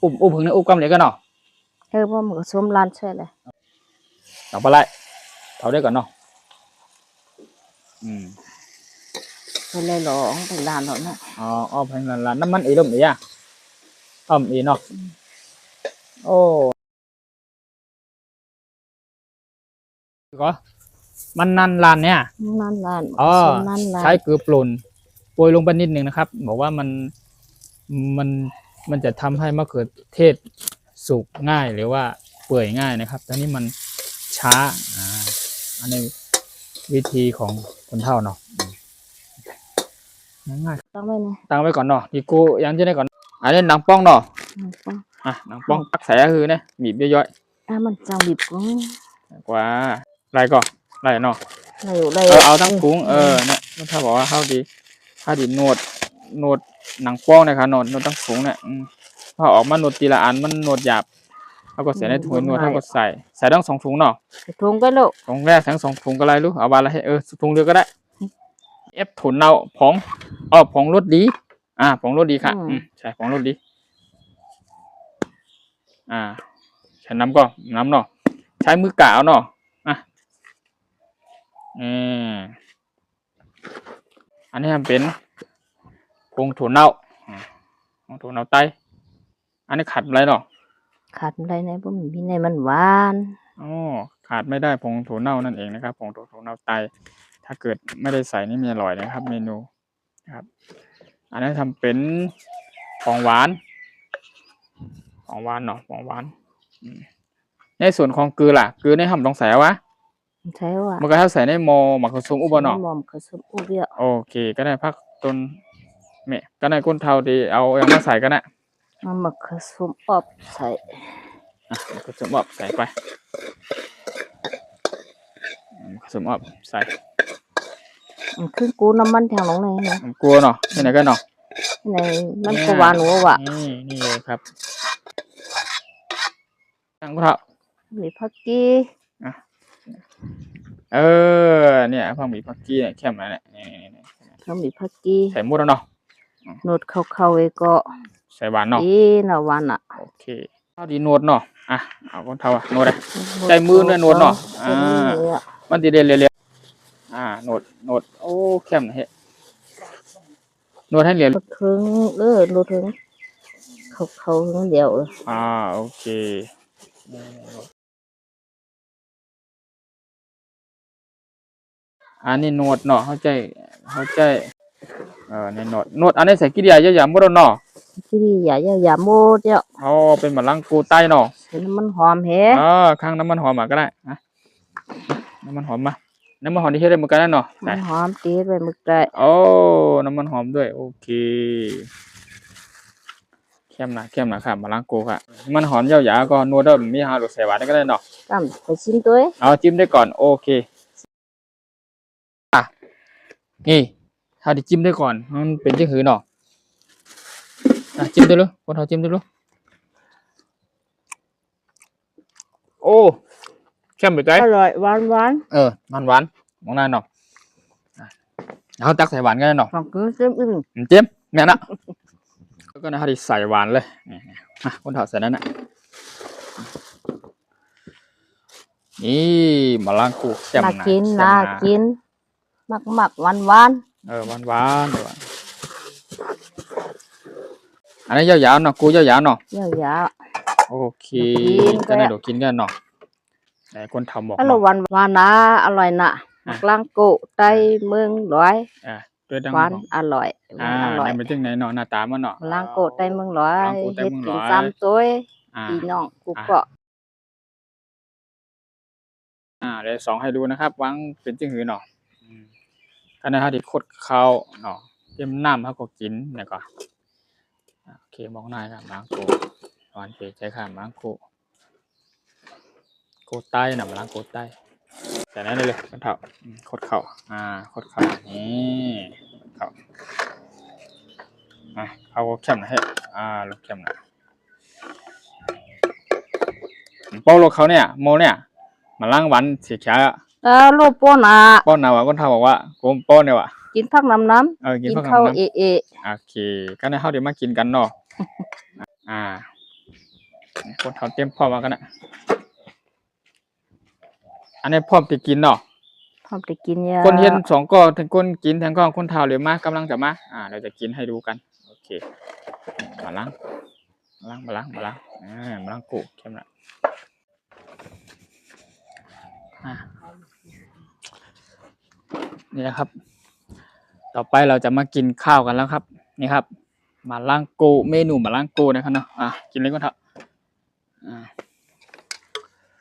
อุบพึ่งในอุบกำเดียวกันเนาะเพราะมันก็ส้มร้านใช่เลยเอาไปไล่เผาได้ก่อนเนาะเป็นเลยหรอเป็นร้านหรอเนาะอ้อเป็นร้านน้ำมันอีร่มอีอีเนาะโอ้ก็ มันนันลานเนี่ย นั่นล้าน อ๋อ ส้มนั่นล้าน ใช้เกลือป่นโปรยลงไปนิดนึงนะครับบอกว่ามันมันจะทำให้มะเขือเทศสุกง่ายหรือว่าเปื่อยง่ายนะครับแต่นี่มันช้าอันนี้วิธีของคนเฒ่าเนาะง่าย ต้องไว้นะ ๆตั้งไว้ก่อนเนาะดีกูยังจะได้ก่อนอันนี้หนังป้องเนาะ ป้อง หนังป้องปักใส่ก็คือเนี่ยบีบย่อย มันจังบีบกุ้ง ๆกว่าไรก่อนไรเนาะ ได้ เอาทั้งถุงเนี่ยถ้าบอกว่าเข้าดีถ้าดีนวดหนังป้องนะครับนวดทั้งถุงเนี่ยพอออกมานวดทีละอันมันนวดหยาบเขาก็ใส่ในถุงนวดเขาก็ใส่ทั้ง2 ถุงเนาะ ถุงก็ลูก ถุงแรกทั้ง2 ถุงก็ไรลูกเอาบาละให้ถุงเดียวก็ได้เอฟถุนเอาผงรสดีผงรสดีค่ะใช่ผงรสดีใช้น้ำเนาะใช้มือกะเอาเนาะอันนี้ทำเป็นผงถั่วเน่าผงถั่วเน่าไต้อันนี้ขัดอะไรเนาะ ขาดได้ในบ่มีในมันหวาน ขาดไม่ได้ผงถั่วเน่านั่นเองนะครับผงถั่วเน่าไต้ถ้าเกิดไม่ได้ใส่นี่ไม่อร่อยนะครับ เมนูนะครับอันนี้ทำเป็นของหวานเนาะของหวานในส่วนของเกลือล่ะเกลือในห้ำต้องใส่วะ ใช่ว่า มันก็ถ้าใส่ในหม้อหมักผสมอุบะเนาะ หม่อมกระสุนอุเบีย โอเคก็ได้พักต้นเมะก็ได้ก้นเทาดีเอาอย่างมาใส่ก็ได้ มันมักกระสุนอบใส่ ผสมอบใส่ไปผสมอบใส่ มันคือกูน้ำมันทางลงเลยนะ ผมกลัวเนาะที่ไหนกันเนาะ ในมันก็หวานหัวว่ะ นี่เลยครับตั้งพระ มีผักกี เนี่ยพังมีพักกี้เนี่ยเข้มแล้วเนี่ย เขามีผักกี ใส่หมดแล้วเนาะ นวดเข้าๆไอ้ก็ ใส่หวานเนาะ น่ะหวานอ่ะ โอเคข้าวดีนวดเนาะเอาก้นเทาอะนวดเลย ใจมือด้วยนวดเนาะมันดีเด่นเรียนวดโอ้เข้มนะเฮ้นวดให้เหรียญ นวดถึงนวดถึงเข้าถึงเดียว โอเคอันนี้นวดเนาะเข้าใจในนวดอันนี้ใส่กี่เดียเยอะๆหมดแล้วเนาะ ที่อย่าโมดเจ้า เป็นมะลังกูใต้เนาะ มันหอมแฮะ ข้างน้ำมันหอมมาก็ได้น้ำมันหอมมาน้ำมันหอมที่เฮ็ดได้เหมือนกันเนาะ มันหอมตีไปมึกได้ น้ำมันหอมด้วยโอเคเข้มนะค่ะมะลังกูค่ะมันหอมยาวๆก็นวดได้มีหาลูกใส่หวานได้ก็ได้เนาะ ตามไปชิมตัว เอาจิ้มได้ก่อนโอเคนี่ถ้าดิจิ้มได้ก่อนมันเป็นจังหือเนาะจิ้มได้เลยคนเขาจิ้มได้เลยโอ้เข้มไปใจ อร่อยหวาน มันหวานมองหน้าเนาะเอาตักใส่หวานกันเนาะ ฟังคือเส้นอึ้ง เจิ้มแม่นะแล้วก็นะฮะดิใส่หวานเลยคนถอดใส่นั่นน่ะนี่มะลังกูแจ่ม น่า นะ กินหวาน หวานอันนี้ยาวๆเนาะกูยาวๆเนาะ ยาว โอเคก็ได้เดี๋ยวกินกันเนาะแต่คนทำบอก ๆอร่อยหวานนะอร่อยนะมักลังโกไตเมืองร้อย ด้วยดัง หวานอร่อย ในเป็นจังไหนเนาะหน้าตามันเนาะ ลังโกไตเมืองร้อย ลังโกไต้ เฮ็ด เมือง กิ ร้ น อย ซ้ำตัวพี่น้องกูก็ เดี๋ยวสองให้ดูนะครับวางเป็นจังหือเนาะก็นะฮะที่คดเข้าเนาะเตรียมน้ำเขาก็กินเนี่ยก็โอเคมองหน้าครับมังโกหวานเป๋ใช้ข้ามมังโกโกใต้น่ะมังโกใต้แต่นั้นเลยคนเท่าคดเข่าคดเข่านี่เข่าเขาเข้มนะเฮ้ลูกเข้มนะโป้ลูกเขาเนี่ยโมเนี่ยมาล้างวันสีเขียว โลกป้อน่ะ ป้อนว่าคนเท่าบอกว่าโกมป้อนเนี่ยว่ะ กินผักน้ำ กิน กิน ข้าว ข้าว น้ำ เอ โอเคก็ในข้าวเดี๋ยวมากินกันเนาะคนเท่าเตรียมพร้อมมากันนะอันนี้พร้อมจะกินเนาะ พร้อมจะกินยา คนเห็นสองก็ทั้งคนกินทั้งก็คนเท่าเดี๋ยวมากำลังจะมาเราจะกินให้ดูกันโอเคมาล้างกูเข้มละ นี่นะครับ ต่อไปเราจะมากินข้าวกันแล้วครับ นี่ครับมาล่างโกเมนูมาล่างโกนะครับเนาะกินเลยก็เถอะ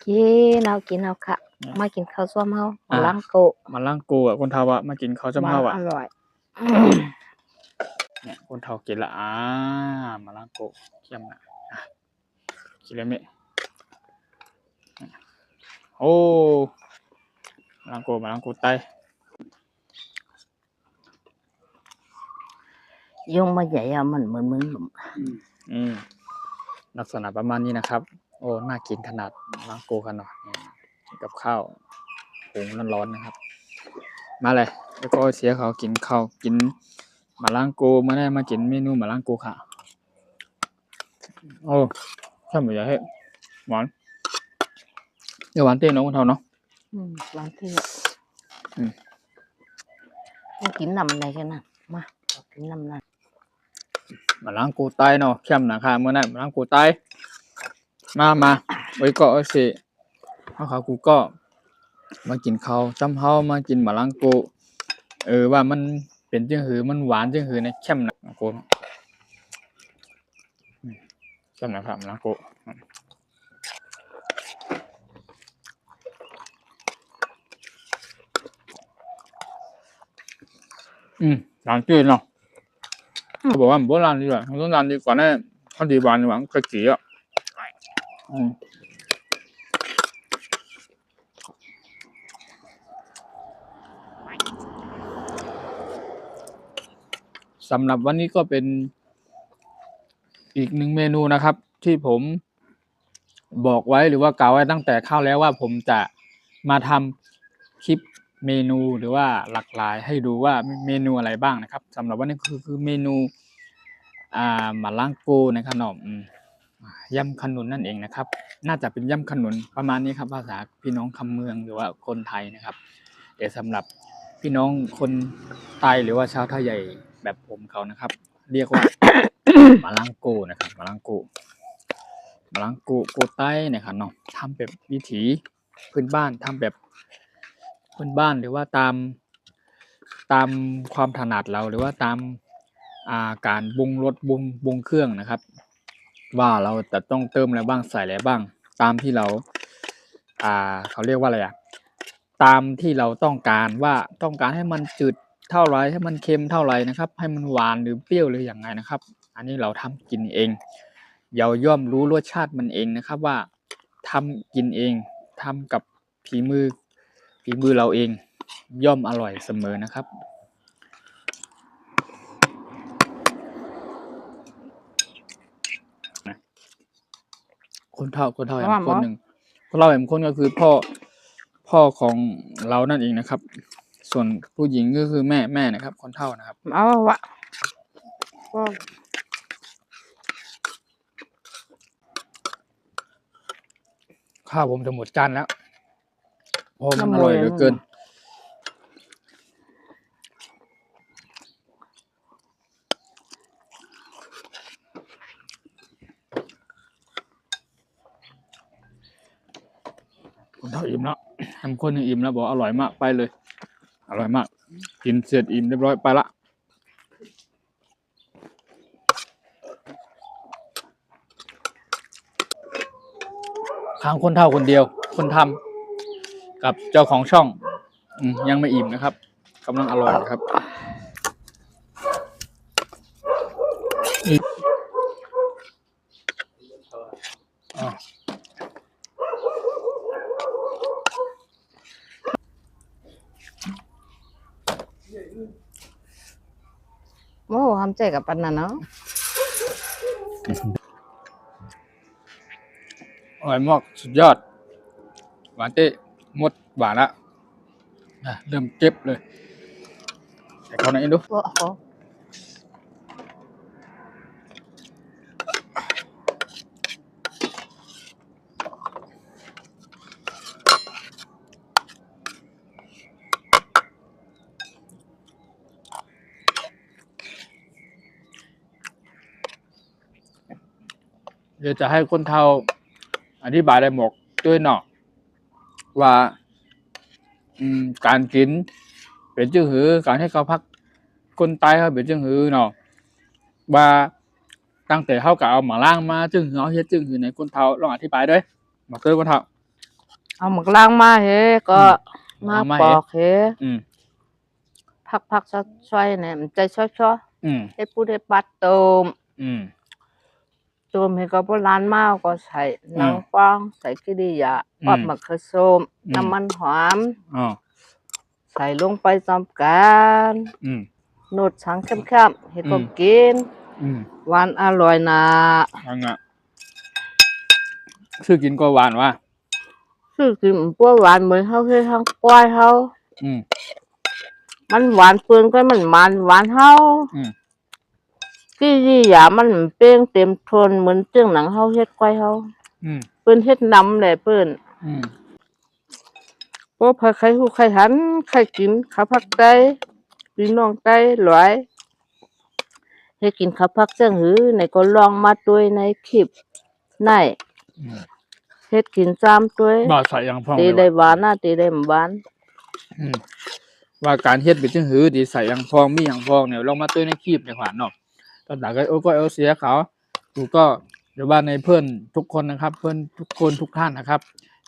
กินเอาค่ะมากินข้าวส้มเฮามาล้างโกะมาล่างโกคนเฒ่ามากินข้าวจำเฮาอร่อยเนี่ยคนเฒ่ากินละมาล่างโกเค็มนะกินเลยไหมโอ้มาล่างโกไตยงมาใหญ่มันเหมือนลักษณะประมาณนี้นะครับโอ้น่ากินขนาดล้างโกกันหน่อยกับข้าวหุงร้อนๆนะครับมาเลยแล้วก็เสียเขากินข้าวกินมาล้างโกมาได้มากินเมนูมาล้างโกค่ะโอ้ชอบเหมือนให้หวานเดี๋ยวหวานเต้นน้องคนเท่าเนาะหวานเต้มากินน้ำอะไรกันนะมากินน้ำนั่นมาล้างโกไตเนาะเข้มหนาค่ะเมื่อนั้นมาล้างโกไตมาไว้ก็สิเขากูก็มากินข้าวจำเฮามากินมาล้างโกว่ามันเป็นจังหือมันหวานจังหือในเข้มหนักโกเข้มหนักครับมาล้างโกร้านจืดเนาะเขาบอกว่าโบราณดีกว่าโบราณดีกว่าแน่เขาดีหวานหวานกะจีอ่ะสำหรับวันนี้ก็เป็นอีกหนึ่งเมนูนะครับ ที่ผมบอกไว้หรือว่ากล่าวไว้ตั้งแต่ข้าวแล้วว่าผมจะมาทำคลิปเมนูหรือว่าหลากหลายให้ดูว่าเมนูอะไรบ้างนะครับสำหรับวันนี้คือเมนูมาล่างโกนะครับน้องยำขนุนนั่นเองนะครับน่าจะเป็นยำขนุนประมาณนี้ครับภาษาพี่น้องคำเมืองหรือว่าคนไทยนะครับแต่สำหรับพี่น้องคนใต้หรือว่าชาวไทยใหญ่แบบผมเขานะครับเรียกว่า มาล่างโกนะครับมาล่างโกโกใต้นะครับเนาะทำแบบวิถีพื้นบ้านทำแบบพื้นบ้านหรือว่าตามความถนัดเราหรือว่าตามการปรุงรสปรุงเครื่องนะครับว่าเราจะต้องเติมอะไรบ้างใส่อะไรบ้างตามที่เราเขาเรียกว่าอะไรตามที่เราต้องการว่าต้องการให้มันจืดเท่าไรให้มันเค็มเท่าไรนะครับให้มันหวานหรือเปรี้ยวหรืออย่างไรนะครับอันนี้เราทำกินเองเราย่อมรู้รสชาติมันเองนะครับว่าทำกินเองทำกับฝีมือเราเองย่อมอร่อยเสมอนะครับคนเฒ่าอย่างคนหนึ่งเราอย่างคนก็คือพ่อของเรานั่นเองนะครับส่วนผู้หญิงก็คือแม่นะครับคนเฒ่านะครับข้าวผมจะหมดจานแล้วเพราะมันอร่อยเหลือเกินคนเฒ่าอิ่มแล้วทำคนอิ่มแล้วบอกอร่อยมากไปเลยอร่อยมากกินเสร็จอิ่มเรียบร้อยไปละค้างคนเฒ่าคนเดียวคนทำกับเจ้าของช่องยังไม่อิ่มนะครับกำลังอร่อยครับโอ้ทำใจกับปันน่ะเนาะอร่อยมากสุดยอดหวานเต้หมดหวานละเริ่มเจ็บเลยแต่เขาไหนดูเดี๋ยวจะให้คนเฒ่าอธิบายได้หมดด้วยเนาะว่าการกิน เป็นจึงหือการให้เขาพักคนตายเขาเป็นจึงหือเนาะว่าตั้งแต่เขาก็เอาหมาล่างมาจึงหือเอาเฮ็ดจึงหือในคนเฒ่าลองอธิบายด้วยมาเตอคนเฒ่า เอาหมักล่างมาเฮก็มา เอามา ป เฮ็ด อกเฮ อืม พักช่อยๆเนี่ยมันใจช่อ อืม ๆให้พูดให้ปัดตูม อืม ตูมให้ก็โบราณมากก็ใส่หนังป้องใส่กิริยา อืม ปอบมะเขือส้ม อืม น้ำมันหอม อ๋อ ใส่ลงไปจอมกัน อืม โนดช้างเข้มๆให้ก็ อืม กิน อืม หวานอร่อยนะ อังอ่ะชื่อกินก็หวานว่ะ คือกินปัวหวานเหมือนเฮาเฮ็ดทางปอยเฮา อืม มันหวานเปืนก็มันมันหวานเฮา อืม กิริยามันเป้งเต็มทนเหมือนเจ้งหนังเฮาเฮ็ดก้อยเฮา อืม เปิ้นเฮ็ดนำแหละเปิ้น อืม โอ้ใครฮู้ใครหันใครกินข้าวผักไก่พี่น้องไก่หลายให้กินข้าวผักเจ้งหือในก็ลองมาด้วยในคลิปใน อืม เฮ็ดกินซ้ำด้วย บ่ใส่ยังพอง ตี เลย ได้ ว่ะ หวานนะตีได้บ่หวาน อืมว่าการเฮ็ดเป็นจังหือดีใส่ยังพองมีหยังพองเนี่ยลองมาตื้อในคลิปในขวานเนาะตอนหลังก็เอาเสียเขากูก็เดี๋ยวว่าในเพื่อนทุกคนนะครับ เพื่อนทุกคนทุกท่านนะครับ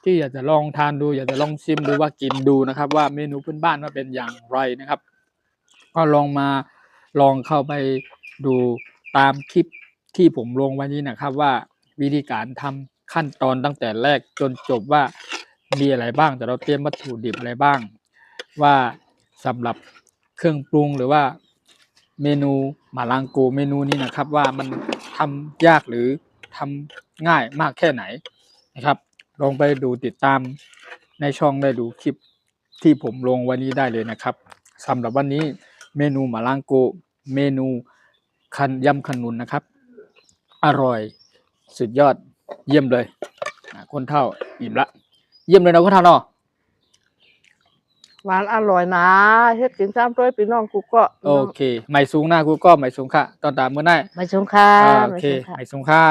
ที่อยากจะลองทานดูอยากจะลองชิมดูว่ากินดูนะครับ ว่าเมนูพื้นบ้านว่าเป็นอย่างไรนะครับ ก็ลองเข้าไปดูตามคลิปที่ผมลงไว้นี้นะครับ ว่าวิธีการทำขั้นตอนตั้งแต่แรกจนจบว่ามีอะไรบ้างแต่เราเตรียมวัตถุดิบอะไรบ้าง ว่าสำหรับเครื่องปรุงหรือว่าเมนูหมาลังโกเมนูนี้นะครับ ว่ามันทำยากหรือทำง่ายมากแค่ไหนนะครับ ลองไปดูติดตามในช่องได้ดูคลิปที่ผมลงวันนี้ได้เลยนะครับสำหรับวันนี้เมนูหมาลังโกเมนูยำขนุนนะครับ อร่อยสุดยอดเยี่ยมเลยคนเท่าอิ่มละเยี่ยมเลยนะคนเท่าเนาะ หวานอร่อยนะเฮ็ดกินซ้ำด้วยพี่น้องกูก็ โอเคไม่สูงหน้ากูก็ไม่สูงค่ะตอนตามเมื่อไหร่ ไม่สงค่า โอเคไม่สูงค่ะ